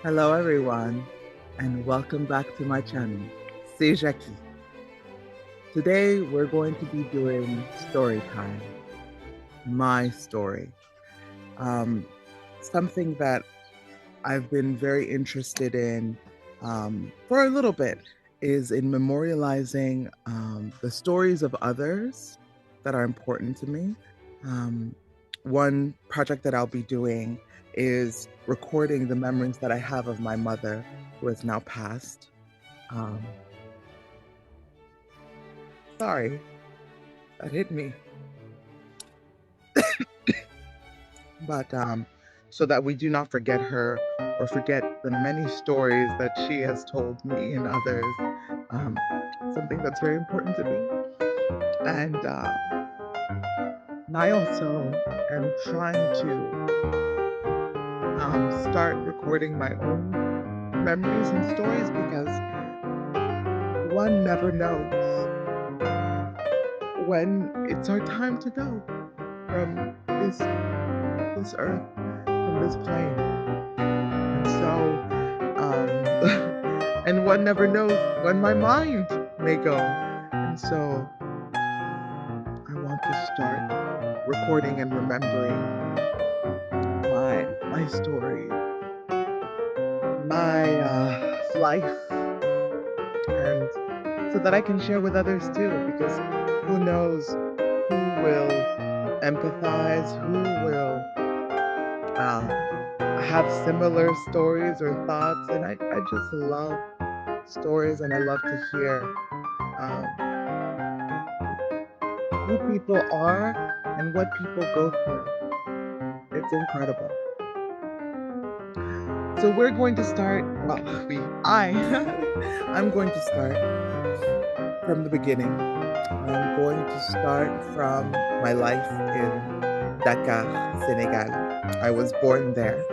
Hello everyone and welcome back to my channel. C'est Jackie. Today we're going to be doing story time. My story. Something that I've been very interested in for a little bit is in memorializing the stories of others that are important to me. One project that I'll be doing is recording the memories that I have of my mother, who has now passed. Sorry, that hit me. But so that we do not forget her or forget the many stories that she has told me and others. Um, Something that's very important to me. And I also am trying to start recording my own memories and stories because one never knows when it's our time to go from this earth, from this plane. And so, and one never knows when my mind may go. And so, I want to start recording and remembering my story, my life, and so that I can share with others too. Because who knows who will empathize, who will have similar stories or thoughts, and I just love stories and I love to hear um, who people are and what people go through. It's incredible. So we're going to start, well, I'm going to start from the beginning. I'm going to start from my life in Dakar, Senegal. I was born there,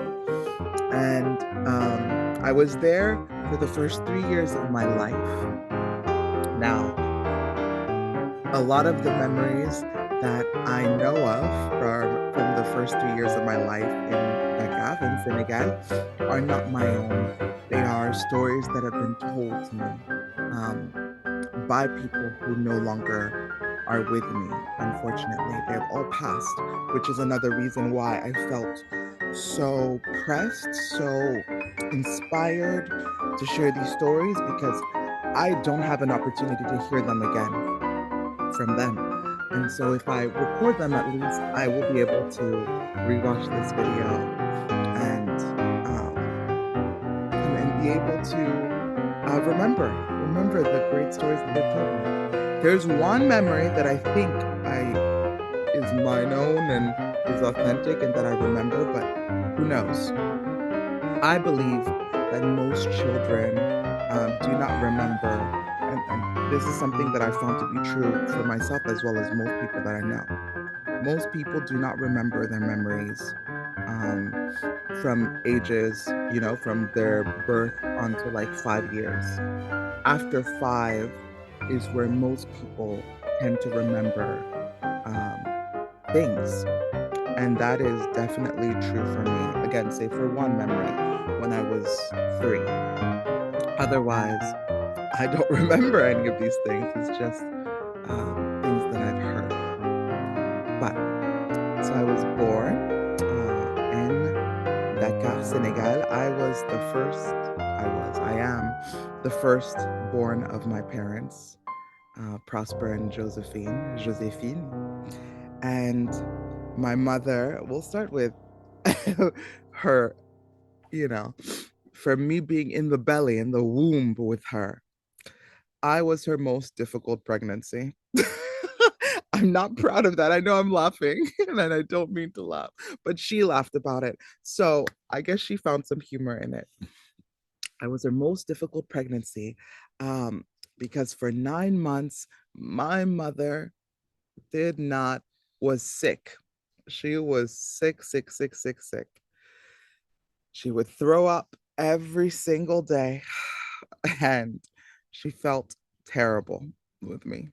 and I was there for the first 3 years of my life. Now, a lot of the memories that I know of from the first 3 years of my life in Dakar, in Senegal, are not my own. They are stories that have been told to me by people who no longer are with me. Unfortunately, they've all passed, which is another reason why I felt so pressed, so inspired to share these stories because I don't have an opportunity to hear them again from them. And so if I record them, at least I will be able to rewatch this video and and be able to remember the great stories that they've told me. There's one memory that I think I is mine own and is authentic and that I remember, but who knows? I believe that most children do not remember, and this is something that I found to be true for myself as well as most people that I know. Most people do not remember their memories um, from ages, from their birth onto like 5 years. After five is where most people tend to remember um, things. And that is definitely true for me. Again, say for one memory when I was 3. Otherwise, I don't remember any of these things. It's just things that I've heard. But so I was born in Dakar, Senegal. I am the first born of my parents, Prosper and Josephine. And my mother, we'll start with her, you know, for me being in the belly, in the womb with her. I was her most difficult pregnancy. I'm not proud of that. I know I'm laughing and I don't mean to laugh, but she laughed about it. So I guess she found some humor in it. I was her most difficult pregnancy um, because for 9 months, my mother was sick. She was sick, sick, sick, sick, sick. She would throw up every single day and she felt terrible with me.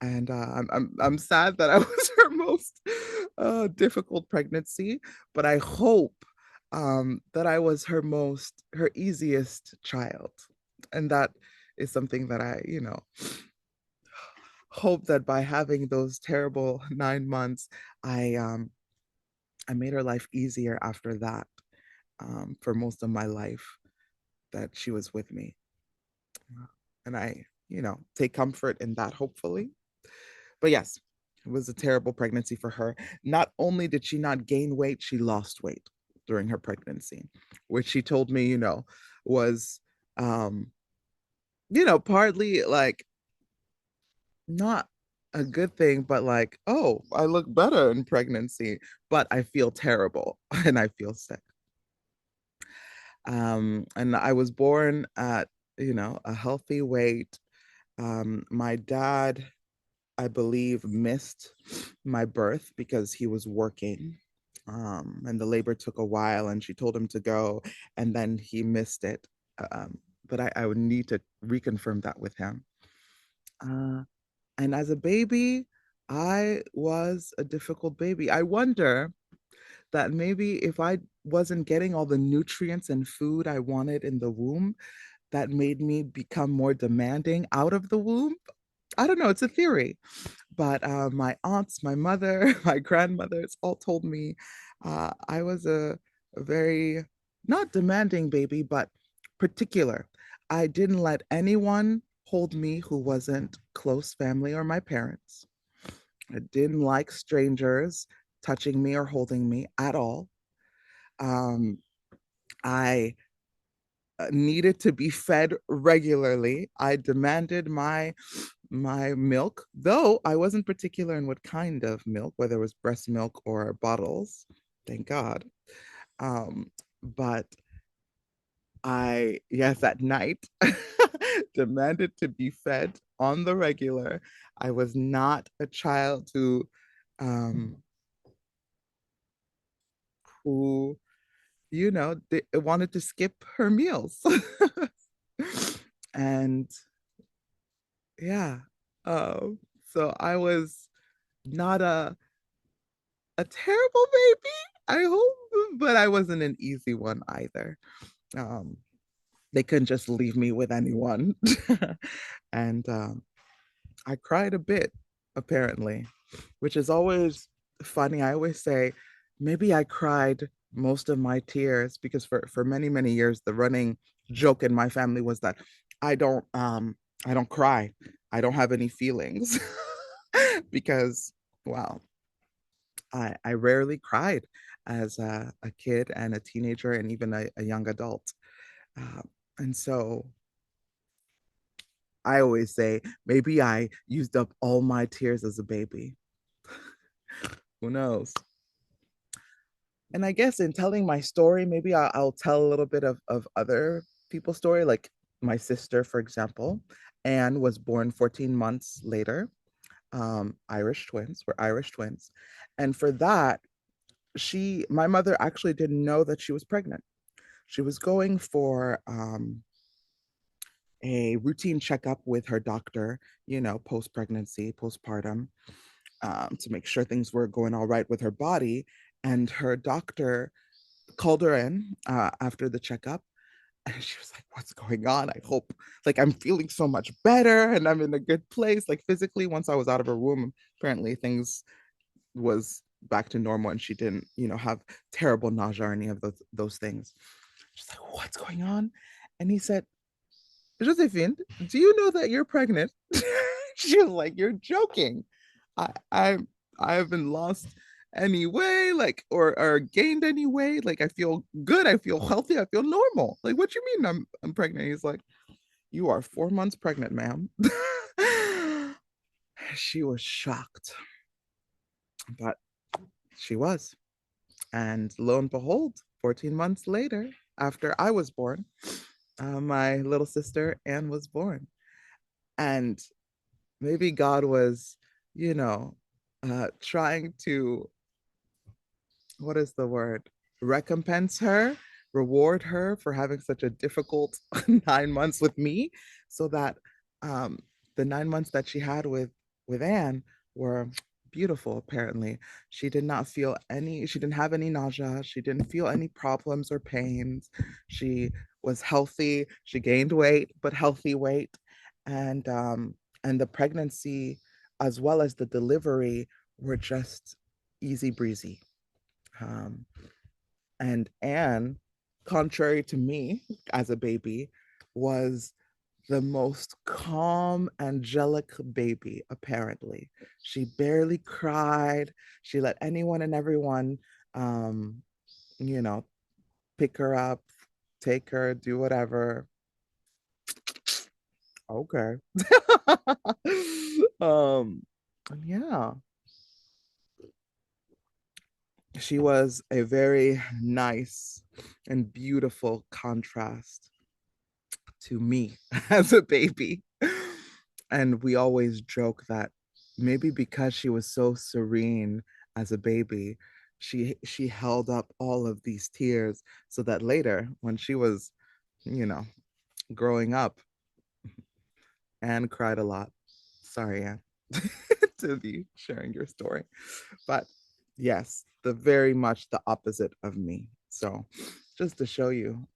And I'm sad that I was her most difficult pregnancy, but I hope that I was her easiest child. And that is something that I, hope that by having those terrible 9 months, I um I made her life easier after that, for most of my life that she was with me. And I, take comfort in that, hopefully. But yes, it was a terrible pregnancy for her. Not only did she not gain weight, she lost weight during her pregnancy, which she told me, was, um, partly like not a good thing, but like, oh, I look better in pregnancy, but I feel terrible and I feel sick. And I was born at, a healthy weight. My dad, I believe, missed my birth because he was working. And the labor took a while and she told him to go, and then he missed it. But I would need to reconfirm that with him. Uh, and as a baby, I was a difficult baby. I wonder that maybe if I wasn't getting all the nutrients and food I wanted in the womb, that made me become more demanding out of the womb. I don't know, it's a theory. But my aunts, my mother, my grandmothers all told me I was a very not demanding baby, but particular. I didn't let anyone hold me who wasn't close family or my parents. I didn't like strangers touching me or holding me at all. Um, I needed to be fed regularly. I demanded my milk, though I wasn't particular in what kind of milk, whether it was breast milk or bottles, thank God. But yes, at night, demanded to be fed on the regular. I was not a child um, who, wanted to skip her meals. And yeah, so I was not a terrible baby, I hope, but I wasn't an easy one either. Um, they couldn't just leave me with anyone. And I cried a bit, apparently, which is always funny. I always say, maybe I cried most of my tears because for many, many years, the running joke in my family was that I don't um I don't cry. I don't have any feelings because, well, I rarely cried as a kid and a teenager and even a young adult. Uh, and so I always say, maybe I used up all my tears as a baby. Who knows? And I guess in telling my story, maybe I'll tell a little bit of other people's story, like my sister, for example. Anne was born 14 months later. Irish twins, we're Irish twins. And for that, my mother actually didn't know that she was pregnant. She was going for a routine checkup with her doctor, post pregnancy, postpartum, to make sure things were going all right with her body. And her doctor called her in after the checkup. And she was like, "What's going on? I hope, like, I'm feeling so much better and I'm in a good place." Like, physically, once I was out of her womb, apparently things was back to normal and she didn't, have terrible nausea or any of those things. She's like, "What's going on?" And he said, "Josephine, do you know that you're pregnant?" She was like, "You're joking. I I I haven't lost any way, like, or gained any weight. Like, I feel good, I feel healthy, I feel normal. Like, what you mean I'm pregnant?" He's like, "You are 4 months pregnant, ma'am." She was shocked, but she was. And lo and behold, 14 months later, after I was born, my little sister Anne was born. And maybe God was, you know, trying to, what is the word? Recompense her, reward her for having such a difficult 9 months with me, so that um, the 9 months that she had with Anne were beautiful, apparently. She didn't have any nausea. She didn't feel any problems or pains. She was healthy. She gained weight, but healthy weight. And and the pregnancy as well as the delivery were just easy breezy. Um, and Anne, contrary to me as a baby, was the most calm, angelic baby, apparently. She barely cried. She let anyone and everyone, um, you know, pick her up, take her, do whatever. Okay. um, yeah, she was a very nice and beautiful contrast to me as a baby. And we always joke that maybe because she was so serene as a baby, she held up all of these tears so that later when she was, you know, growing up, Anne cried a lot. Sorry, Anne, to be sharing your story. But yes, the very much the opposite of me. So just to show you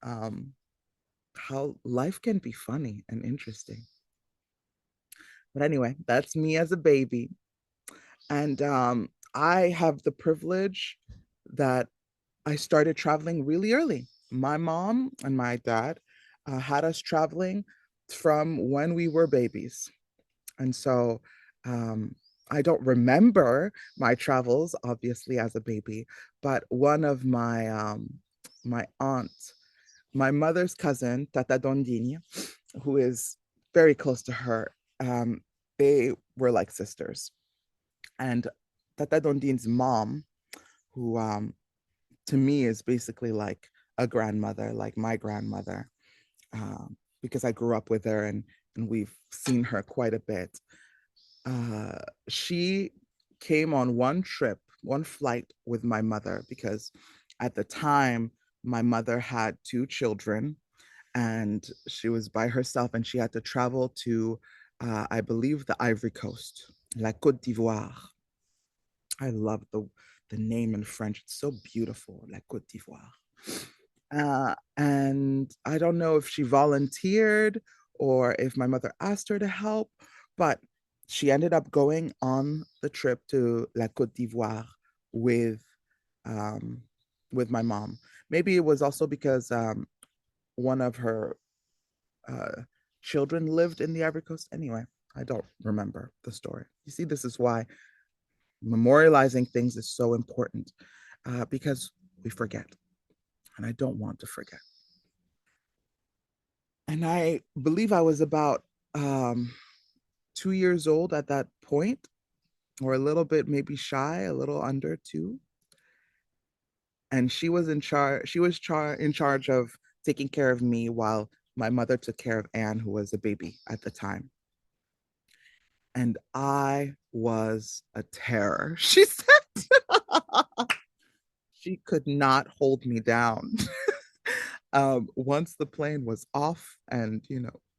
how life can be funny and interesting. But anyway, that's me as a baby. And I have the privilege that I started traveling really early. My mom and my dad had us traveling from when we were babies. And so um, I don't remember my travels, obviously, as a baby, but one of my aunts, my mother's cousin, Tata Dondini, who is very close to her, um, they were like sisters. And Tata Dondin's mom, who to me is basically like a grandmother, like my grandmother, because I grew up with her and we've seen her quite a bit. Uh, she came on one trip, one flight with my mother, because at the time, my mother had two children and she was by herself and she had to travel to, I believe, the Ivory Coast, La Côte d'Ivoire. I love the name in French. It's so beautiful, La Côte d'Ivoire. And I don't know if she volunteered or if my mother asked her to help, but she ended up going on the trip to La Côte d'Ivoire with um, with my mom. Maybe it was also because one of her uh, children lived in the Ivory Coast. Anyway, I don't remember the story. You see, this is why memorializing things is so important because we forget, and I don't want to forget. And I believe I was about 2 years old at that point, or a little bit maybe shy, a little under two. And she was in charge. In charge of taking care of me while my mother took care of Anne, who was a baby at the time. And I was a terror. She said she could not hold me down. Once the plane was off and,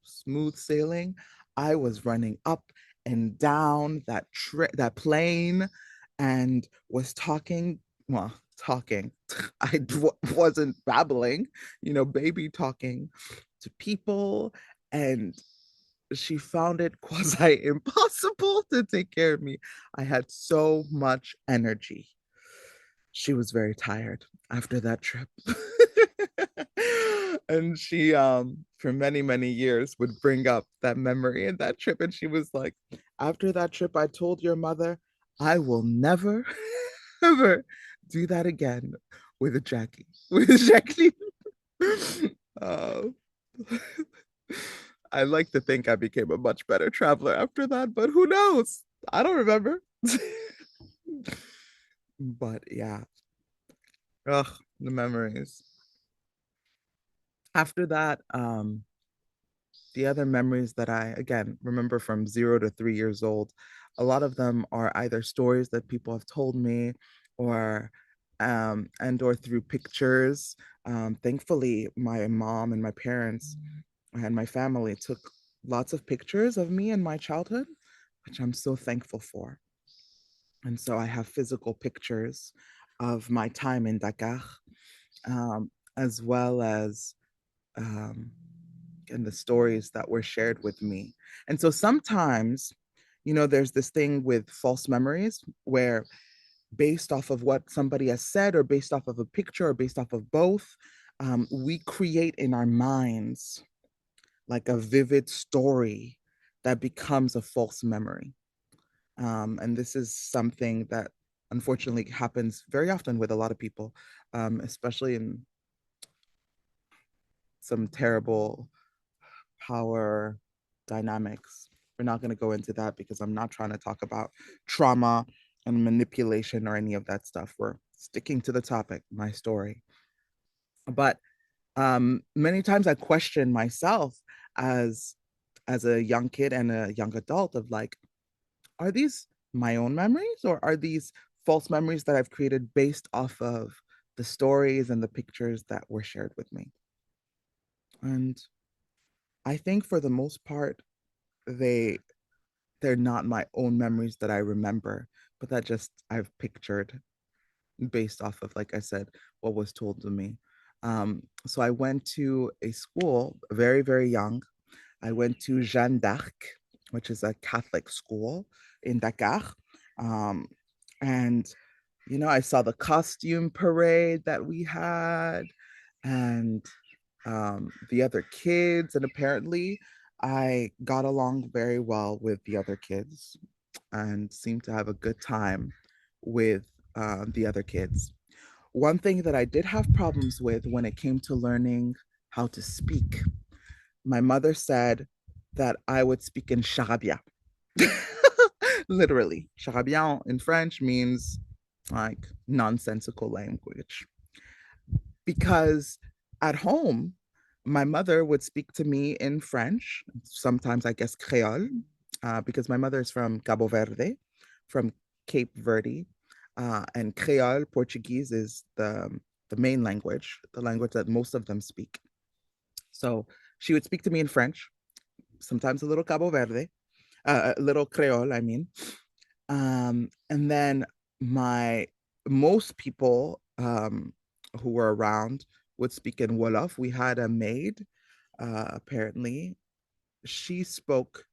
smooth sailing, I was running up and down that plane and was talking, well, talking. Wasn't babbling, baby talking to people. And she found it quasi impossible to take care of me. I had so much energy. She was very tired after that trip. And she for many years would bring up that memory and that trip, and she was like, after that trip I told your mother I will never ever do that again with Jackie. With Jackie. uh, I like to think I became a much better traveler after that, but who knows? I don't remember. But yeah, ugh, the memories. After that, the other memories that I, again, remember from 0 to 3 years old, a lot of them are either stories that people have told me or and or through pictures. Thankfully, my mom and my parents and my family took lots of pictures of me and my childhood, which I'm so thankful for. And so I have physical pictures of my time in Dakar, um, as well as um, and the stories that were shared with me. And so sometimes, there's this thing with false memories where, based off of what somebody has said, or based off of a picture, or based off of both, we create in our minds like a vivid story that becomes a false memory. And this is something that unfortunately happens very often with a lot of people, especially in some terrible power dynamics. We're not going to go into that because I'm not trying to talk about trauma and manipulation or any of that stuff. We're sticking to the topic, my story. But many times I question myself as a young kid and a young adult of like, are these my own memories, or are these false memories that I've created based off of the stories and the pictures that were shared with me? And I think for the most part, they they're not my own memories that I remember, but that just I've pictured based off of, like I said, what was told to me. So I went to a school very, very young. I went to Jeanne d'Arc, which is a Catholic school in Dakar. Um, and, I saw the costume parade that we had, and the other kids. And apparently, I got along very well with the other kids and seemed to have a good time with the other kids. One thing that I did have problems with when it came to learning how to speak, my mother said that I would speak in charabia. Literally, charabia in French means like nonsensical language. Because at home, my mother would speak to me in French, sometimes I guess Creole, because my mother is from Cabo Verde, from Cape Verde, and Creole Portuguese is the main language, the language that most of them speak. So she would speak to me in French, sometimes a little Cabo Verde, a little Creole, I mean. And then my most people who were around would speak in Wolof. We had a maid, apparently. She spoke,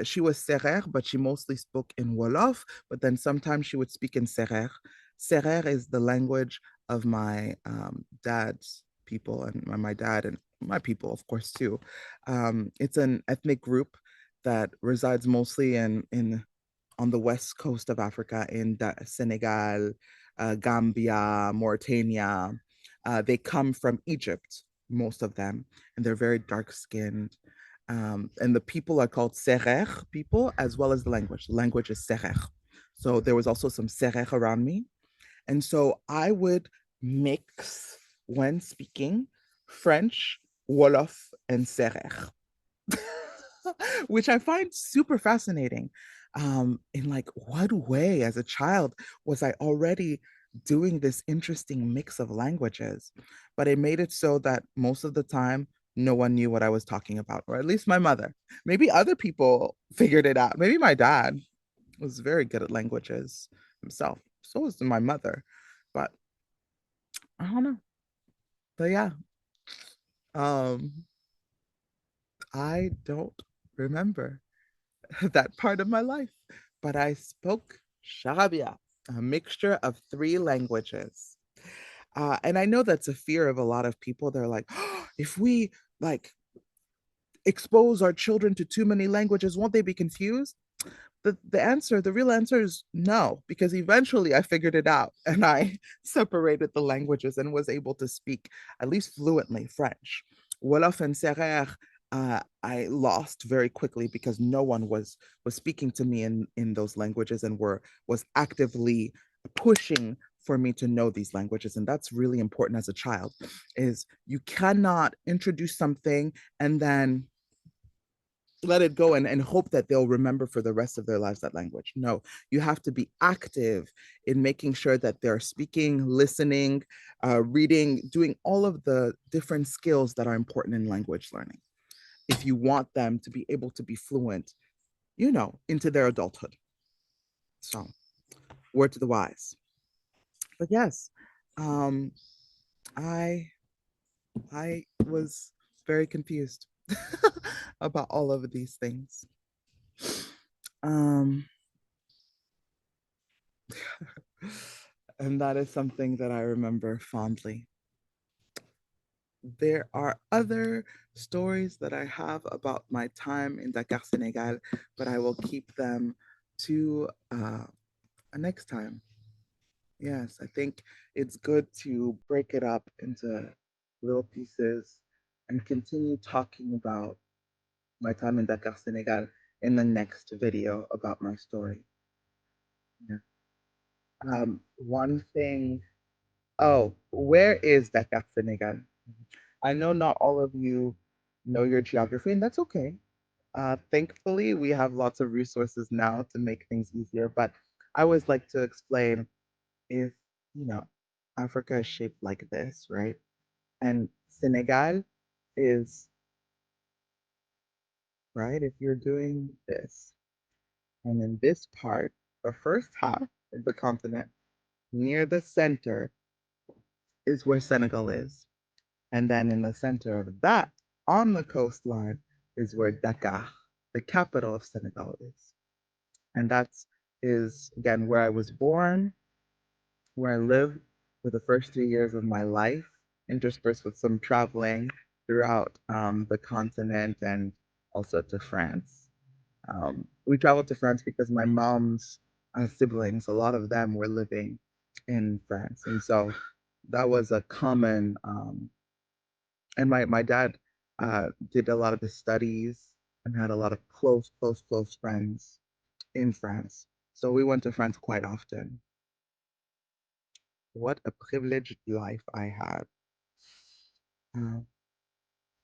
she was Serer, but she mostly spoke in Wolof, but then sometimes she would speak in Serer. Serer is the language of my dad's people, and my dad and my people, of course, too. It's an ethnic group that resides mostly in on the west coast of Africa in Senegal, Gambia, Mauritania. They come from Egypt, most of them, and they're very dark skinned. And the people are called Serer people, as well as the language. The language is Serer. So there was also some Serer around me. And so I would mix, when speaking, French, Wolof, and Serer. Which I find super fascinating. In like, what way as a child was I already doing this interesting mix of languages? But it made it so that most of the time, no one knew what I was talking about, or at least my mother. Maybe other people figured it out. Maybe my dad was very good at languages himself. So was my mother. But I don't know. But yeah, um, I don't remember that part of my life. But I spoke Shabia, a mixture of three languages. And I know that's a fear of a lot of people. They're like, oh, if we like expose our children to too many languages, won't they be confused? The real answer is no, because eventually I figured it out and I separated the languages and was able to speak at least fluently French. Wolof and Serer, I lost very quickly because no one was speaking to me in those languages and was actively pushing for me to know these languages. And that's really important as a child, is you cannot introduce something and then let it go and hope that they'll remember for the rest of their lives that language. No, you have to be active in making sure that they're speaking, listening, reading, doing all of the different skills that are important in language learning. If you want them to be able to be fluent, into their adulthood. So. word to the wise. But yes, um, I I was very confused about all of these things. Um, and that is something that I remember fondly. There are other stories that I have about my time in Dakar, Senegal, but I will keep them to a next time. Yes, I think it's good to break it up into little pieces and continue talking about my time in Dakar, Senegal in the next video about my story. Yeah. One thing, oh, where is Dakar, Senegal? I know not all of you know your geography, and that's okay. Thankfully, we have lots of resources now to make things easier, but I always like to explain if, you know, Africa is shaped like this, right? And Senegal is, right, if you're doing this, and in this part, the first half of the continent, near the center, is where Senegal is. And then in the center of that, on the coastline, is where Dakar, the capital of Senegal, is. And that's is again where I was born, where I lived for the first 3 years of my life, interspersed with some traveling throughout the continent and also to France. We traveled to France because my mom's siblings, a lot of them were living in France. And so that was a common, and my dad did a lot of his studies and had a lot of close friends in France. So we went to France quite often. What a privileged life I had. Uh,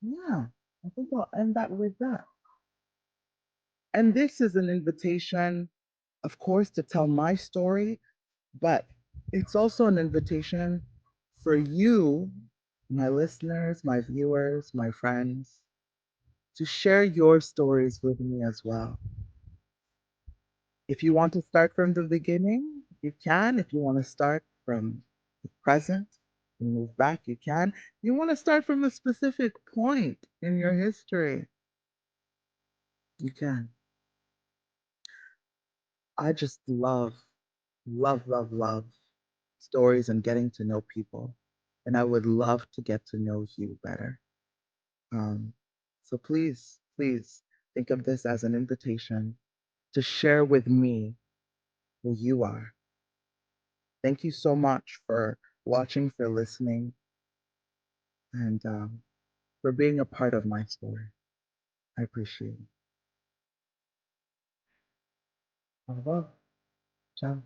yeah, I think I'll end that with that. And this is an invitation, of course, to tell my story, but it's also an invitation for you, my listeners, my viewers, my friends, to share your stories with me as well. If you want to start from the beginning, you can. If you want to start from the present and move back, you can. You want to start from a specific point in your history, you can. I just love stories and getting to know people. And I would love to get to know you better. Um, so please think of this as an invitation to share with me who you are. Thank you so much for watching, for listening, and for being a part of my story. I appreciate it. Au revoir. Ciao.